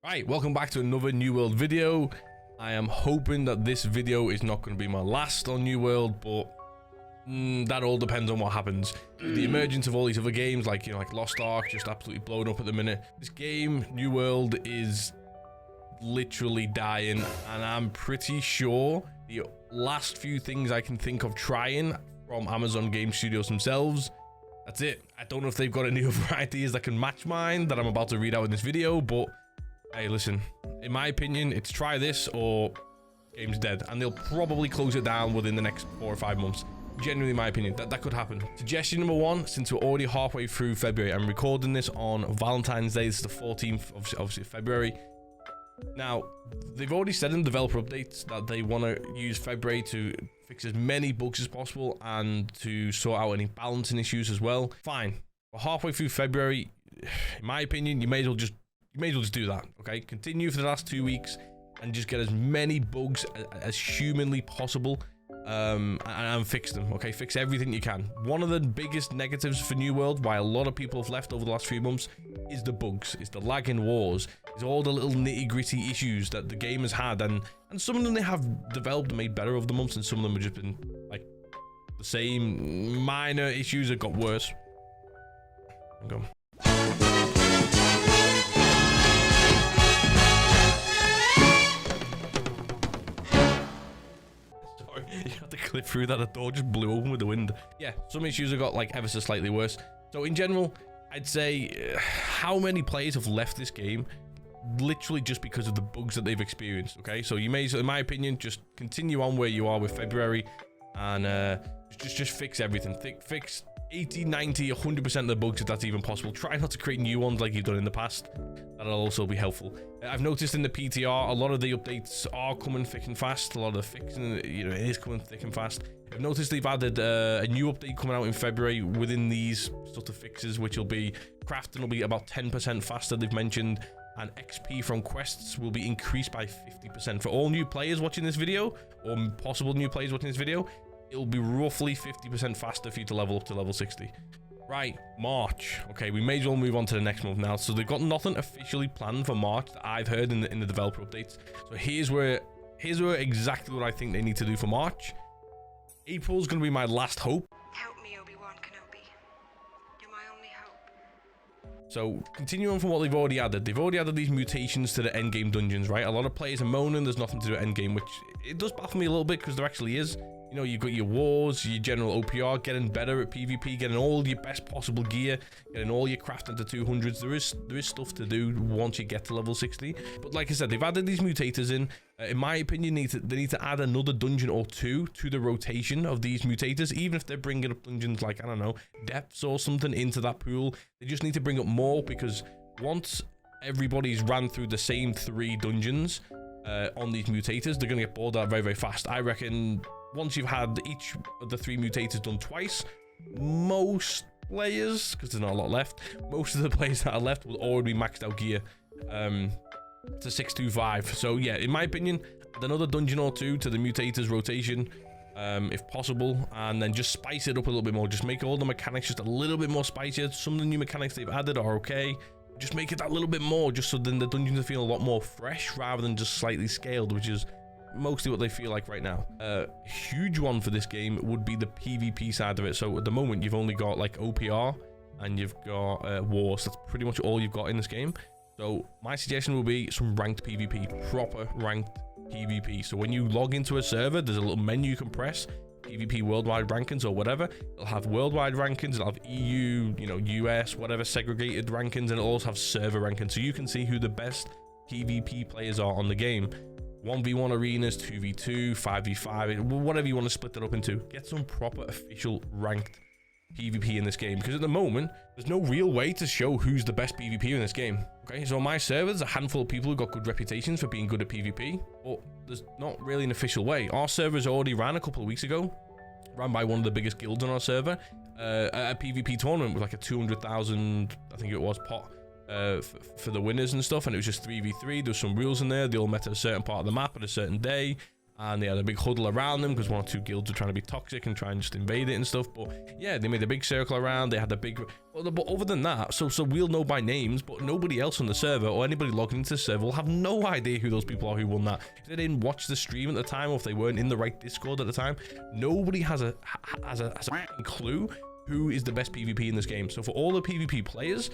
Right, welcome back to another New World video. I am hoping that this video is not going to be my last on New World, but that all depends on what happens. The emergence of all these other games, like like Lost Ark, just absolutely blown up at the minute. This game, New World, is literally dying, and I'm pretty sure the last few things I can think of trying from Amazon Game Studios themselves, that's it. I don't know if they've got any other ideas that can match mine that I'm about to read out in this video, but hey, listen, in my opinion, it's try this or game's dead, and they'll probably close it down within the next 4 or 5 months. Genuinely, my opinion, that could happen. Suggestion number 1, since we're already halfway through February, I'm recording this on Valentine's Day. This is the 14th, obviously February. Now, they've already said in developer updates that they want to use February to fix as many bugs as possible and to sort out any balancing issues as well. Fine, we're halfway through February. In my opinion, you may as well just do that. Okay, continue for the last 2 weeks and just get as many bugs as humanly possible, and fix them. Okay, fix everything you can. One of the biggest negatives for New World, why a lot of people have left over the last few months, is the bugs, is the lag in wars, is all the little nitty-gritty issues that the game has had, and some of them they have developed and made better over the months, and some of them have just been like the same minor issues that got worse. Go. You have to clip through that. The door just blew open with the wind. Yeah, some issues have got like ever so slightly worse. So in general, I'd say how many players have left this game literally just because of the bugs that they've experienced. Okay, so you may, in my opinion, just continue on where you are with February, and just fix everything. Fix 80, 90, 100% of the bugs if that's even possible. Try not to create new ones like you've done in the past. That'll also be helpful. I've noticed in the PTR, a lot of the updates are coming thick and fast. A lot of the fixing, it is coming thick and fast. I've noticed they've added a new update coming out in February within these sort of fixes, which will be crafting will be about 10% faster, they've mentioned, and XP from quests will be increased by 50%. For all new players watching this video, or possible new players watching this video, it'll be roughly 50% faster for you to level up to level 60. Right, March. Okay, we may as well move on to the next month now. So they've got nothing officially planned for March that I've heard in the developer updates. So here's where exactly what I think they need to do for March. April's going to be my last hope. Help me, Obi-Wan Kenobi. You're my only hope. So continue on from what they've already added. They've already added these mutations to the endgame dungeons, right? A lot of players are moaning there's nothing to do at endgame, which it does baffle me a little bit because there actually is. You know, you've got your wars, your general OPR, getting better at PvP, getting all your best possible gear, getting all your crafting to 200s. There is stuff to do once you get to level 60. But like I said, they've added these mutators in. In my opinion, they need to add another dungeon or 2 to the rotation of these mutators. Even if they're bringing up dungeons like, I don't know, depths or something into that pool, they just need to bring up more, because once everybody's ran through the same 3 dungeons on these mutators, they're going to get bored out very, very fast. I reckon once you've had each of the 3 mutators done twice, most players, because there's not a lot left, most of the players that are left will already be maxed out gear to 625. So yeah, in my opinion, add another dungeon or 2 to the mutators rotation, if possible, and then just spice it up a little bit more. Just make all the mechanics just a little bit more spicier. Some of the new mechanics they've added are okay. Just make it that little bit more, just so then the dungeons feel a lot more fresh rather than just slightly scaled, which is mostly what they feel like right now. Huge one for this game would be the PvP side of it. So at the moment, you've only got like OPR and you've got wars. That's pretty much all you've got in this game. So my suggestion will be some ranked PvP, proper ranked PvP. So when you log into a server, there's a little menu you can press, PvP worldwide rankings or whatever. It'll have worldwide rankings, it'll have EU, US, whatever, segregated rankings, and it'll also have server rankings, so you can see who the best PvP players are on the game. 1v1 arenas, 2v2, 5v5, whatever you want to split that up into. Get some proper official ranked PvP in this game, because at the moment there's no real way to show who's the best PvP in this game. Okay, so on my server there's a handful of people who got good reputations for being good at PvP, but there's not really an official way. Our servers already ran a couple of weeks ago, ran by one of the biggest guilds on our server, a PvP tournament with like a 200,000, I think it was, pot for the winners and stuff, and it was just 3v3. There's some rules in there. They all met at a certain part of the map at a certain day, and they had a big huddle around them because one or two guilds were trying to be toxic and try and just invade it and stuff. But yeah, they made a big circle around. They had a big, but other than that, so we'll know by names, but nobody else on the server or anybody logging into the server will have no idea who those people are who won that. If they didn't watch the stream at the time, or if they weren't in the right Discord at the time, nobody has a clue who is the best PvP in this game. So for all the PvP players,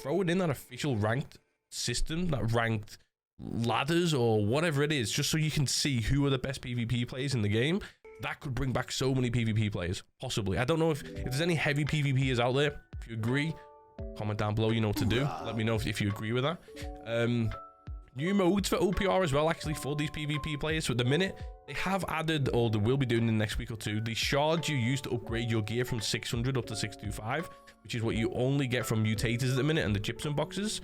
throw it in that official ranked system, that ranked ladders or whatever it is, just so you can see who are the best PvP players in the game. That could bring back so many PvP players, possibly. I don't know if there's any heavy PvPers out there. If you agree, comment down below, you know what to do. Let me know if you agree with that. New modes for OPR as well, actually, for these PvP players. So at the minute, they have added, or they will be doing in the next week or two, the shards you use to upgrade your gear from 600 up to 625, which is what you only get from mutators at the minute and the gypsum boxes.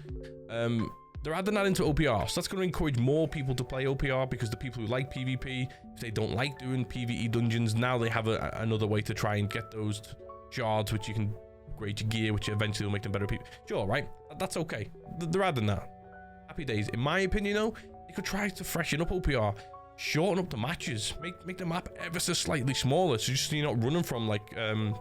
They're adding that into OPR, so that's going to encourage more people to play OPR, because the people who like PvP, if they don't like doing PvE dungeons, now they have another way to try and get those shards, which you can upgrade your gear, which eventually will make them better people. Sure, right? That's okay. They're adding that. Happy days. In my opinion, though, you could try to freshen up OPR, shorten up the matches, make the map ever so slightly smaller, so just you're not running from like your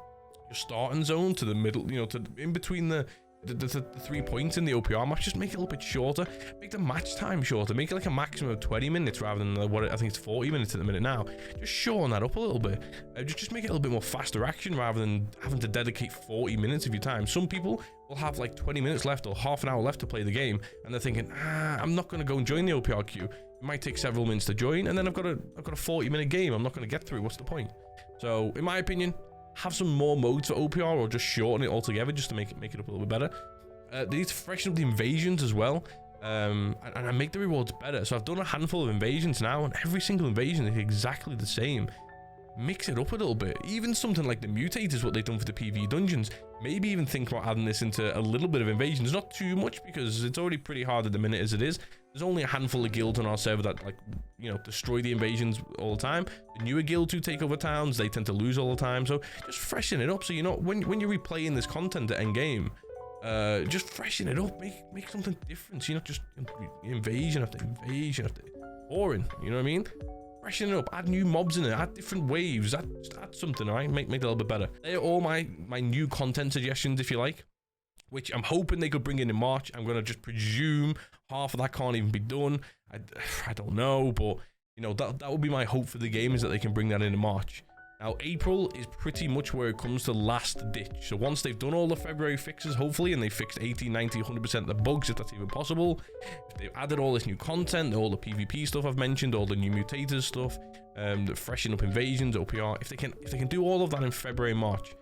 starting zone to the middle, you know, to in between the 3 points in the OPR match. Just make it a little bit shorter, make the match time shorter, make it like a maximum of 20 minutes rather than what I think it's 40 minutes at the minute now. Just shorten that up a little bit. Just make it a little bit more faster action rather than having to dedicate 40 minutes of your time. Some people will have like 20 minutes left or half an hour left to play the game, and they're thinking, I'm not going to go and join the OPR queue. It might take several minutes to join, and then I've got a 40-minute game I'm not going to get through. What's the point? So in my opinion, have some more modes for OPR, or just shorten it altogether just to make it up a little bit better. They need to freshen up the invasions as well, and make the rewards better. So I've done a handful of invasions now, and every single invasion is exactly the same. Mix it up a little bit. Even something like the mutators, what they've done for the PvE dungeons, maybe even think about adding this into a little bit of invasions. Not too much, because it's already pretty hard at the minute as it is. There's only a handful of guilds on our server that, like, you know, destroy the invasions all the time. The newer guilds who take over towns, they tend to lose all the time. So just freshen it up, so you know when you're replaying this content at end game, just freshen it up, make something different. So you're not just invasion after invasion after boring. You know what I mean? Freshen it up, add new mobs in it, add different waves, just add something, all right? Make it a little bit better. They're all my new content suggestions, if you like, which I'm hoping they could bring in March. I'm gonna just presume half of that can't even be done. I don't know, but you know, that would be my hope for the game, is that they can bring that in March. Now, April is pretty much where it comes to last ditch. So once they've done all the February fixes, hopefully, and they fixed 80, 90, 100% of the bugs, if that's even possible, if they've added all this new content, all the PvP stuff I've mentioned, all the new mutators stuff, the freshen up invasions, OPR, if they can do all of that in February, March,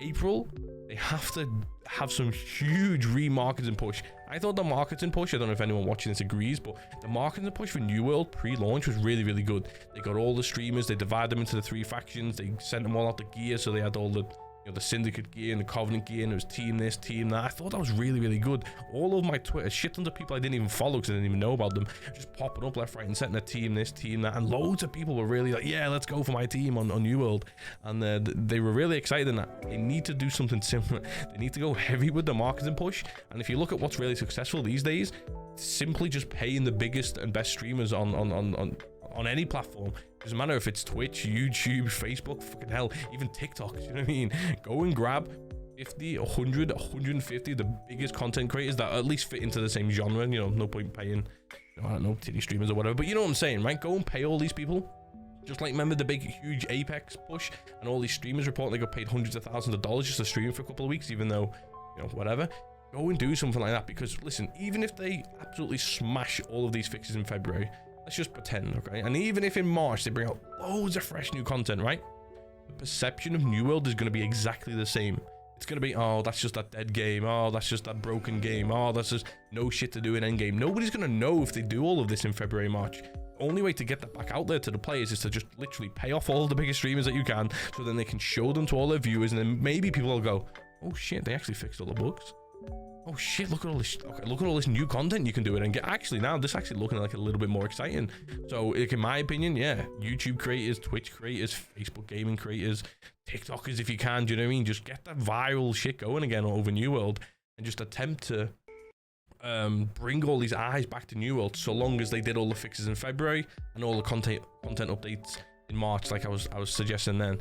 April, they have to have some huge remarketing push. I thought the marketing push, I don't know if anyone watching this agrees, but the marketing push for New World pre-launch was really, really good. They got all the streamers, they divided them into the 3 factions, they sent them all out the gear, so they had all the, you know, the Syndicate gear and the Covenant gear, and it was team this, team that. I thought that was really, really good. All of my Twitter, shit tons of people I didn't even follow because I didn't even know about them, just popping up left, right, and center, team this, team that, and loads of people were really like, yeah, let's go for my team on New World, and they were really excited in that. They need to do something similar. They need to go heavy with the marketing push, and if you look at what's really successful these days, simply just paying the biggest and best streamers on any platform. Doesn't matter if it's Twitch, YouTube, Facebook, fucking hell, even TikTok. You know what I mean? Go and grab 50, 100, 150 of the biggest content creators that at least fit into the same genre. You know, no point paying, I don't know, titty streamers or whatever, but you know what I'm saying, right? Go and pay all these people. Just like, remember the big, huge Apex push, and all these streamers reporting they got paid hundreds of thousands of dollars just to stream for a couple of weeks, even though, you know, whatever. Go and do something like that, because listen, even if they absolutely smash all of these fixes in February, let's just pretend, okay? And even if in March they bring out loads of fresh new content, right? The perception of New World is going to be exactly the same. It's going to be, oh, that's just that dead game. Oh, that's just that broken game. Oh, that's just no shit to do in endgame. Nobody's going to know if they do all of this in February, March. The only way to get that back out there to the players is to just literally pay off all the biggest streamers that you can, so then they can show them to all their viewers, and then maybe people will go, oh shit, they actually fixed all the bugs. Oh shit, look at all this, okay, look at all this new content you can do it and get. Actually, now this actually looking like a little bit more exciting. So like, in my opinion, yeah, YouTube creators, Twitch creators, Facebook gaming creators, TikTokers, if you can, do you know what I mean? Just get that viral shit going again over New World, and just attempt to bring all these eyes back to New World, so long as they did all the fixes in February and all the content updates in March, like I was suggesting then.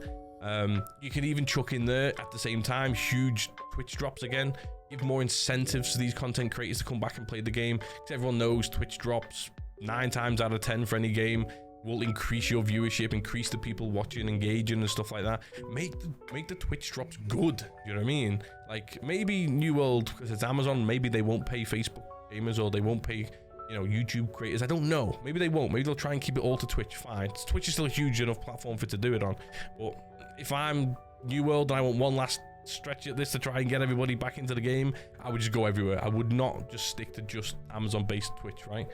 You can even chuck in there at the same time huge Twitch drops again. Give more incentives to these content creators to come back and play the game, because everyone knows Twitch drops 9 times out of 10 for any game will increase your viewership, increase the people watching, engaging and stuff like that. Make the Twitch drops good, you know what I mean? Like, maybe New World, because it's Amazon, maybe they won't pay Facebook gamers, or they won't pay, you know, YouTube creators. I don't know. Maybe they won't. Maybe they'll try and keep it all to Twitch. Fine. Twitch is still a huge enough platform for it to do it on. But if I'm New World and I want one last stretch at this to try and get everybody back into the game, I would just go everywhere. I would not just stick to just Amazon-based Twitch, right?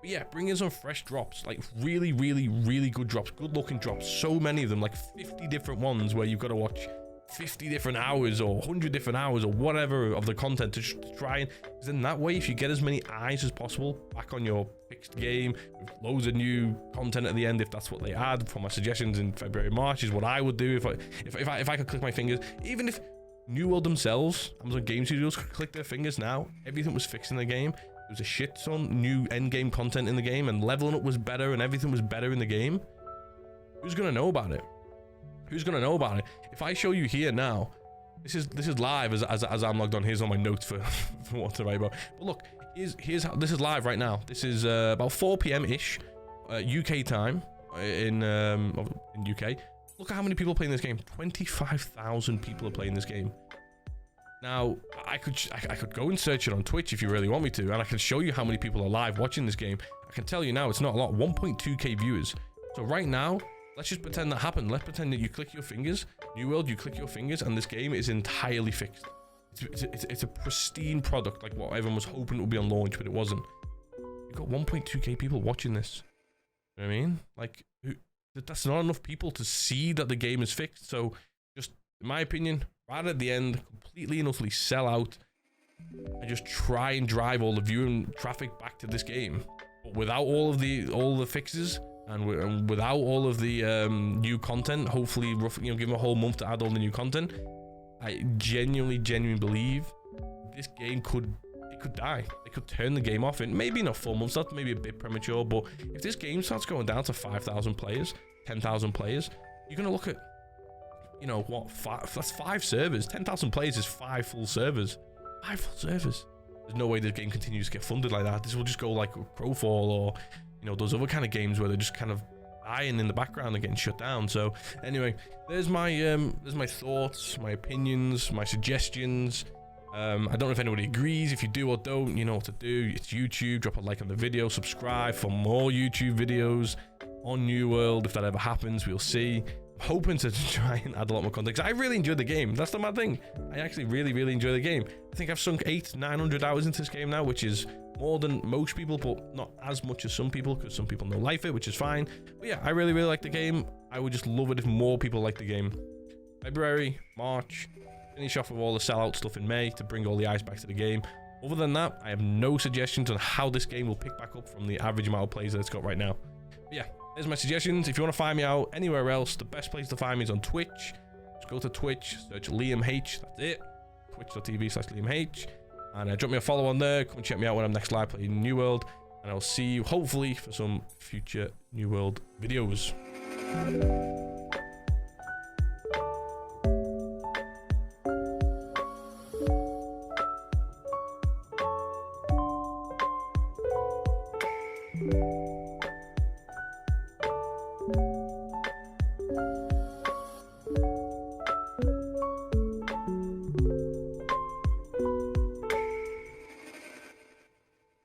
But yeah, bring in some fresh drops, like really, really, really good drops, good looking drops. So many of them, like 50 different ones where you've got to watch 50 different hours or 100 different hours or whatever of the content to try and, because then that way, if you get as many eyes as possible back on your fixed game with loads of new content at the end, if that's what they add, from my suggestions in February, March, is what I would do if I could click my fingers. Even if New World themselves, Amazon Game Studios, could click their fingers now, everything was fixed in the game. There was a shit ton new end game content in the game, and leveling up was better, and everything was better in the game. Who's gonna know about it? Who's gonna know about it? If I show you here now, this is live as I'm logged on. Here's all my notes for what to write about. But look, here's how this is live right now. This is about 4 p.m. ish, UK time in UK. Look at how many people are playing this game. 25,000 people are playing this game. Now, I could go and search it on Twitch if you really want me to, and I can show you how many people are live watching this game. I can tell you now, it's not a lot. 1.2k viewers. So right now, let's just pretend that happened. Let's pretend that you click your fingers, New World, you click your fingers, and this game is entirely fixed. It's a pristine product, like what everyone was hoping it would be on launch, but it wasn't. You've got 1.2k people watching this. You know what I mean? Like, that's not enough people to see that the game is fixed. So, just in my opinion, right at the end, completely and utterly sell out and just try and drive all the viewing traffic back to this game, but without all the fixes and without all of the new content. Hopefully, roughly, give them a whole month to add all the new content. I genuinely believe this game could die. They could turn the game off in maybe not 4 months. That's maybe a bit premature, but if this game starts going down to 5,000 players, 10,000 players, you're gonna look at, you know what, that's 5 servers. 10,000 players is 5 full servers. 5 full servers. There's no way this game continues to get funded like that. This will just go like Crowfall, or, you know, those other kind of games where they're just kind of dying in the background and getting shut down. So anyway, there's my thoughts, my opinions, my suggestions. I don't know if anybody agrees. If you do or don't, you know what to do. It's YouTube. Drop a like on the video. Subscribe for more YouTube videos on New World. If that ever happens, we'll see. I'm hoping to try and add a lot more content, 'cause I really enjoyed the game. That's not my thing. I actually really enjoy the game. I think I've sunk 800-900 hours into this game now, which is more than most people, but not as much as some people, because some people no life it, which is fine. But yeah, I really like the game. I would just love it if more people like the game. February, March, finish off with all the sellout stuff in May to bring all the eyes back to the game. Other than that, I have no suggestions on how this game will pick back up from the average amount of plays that it's got right now. But yeah, there's my suggestions. If you want to find me out anywhere else, the best place to find me is on Twitch. Just go to Twitch, search Liam H. That's it. Twitch.tv/Liam H. And drop me a follow on there. Come and check me out when I'm next live playing New World. And I'll see you hopefully for some future New World videos.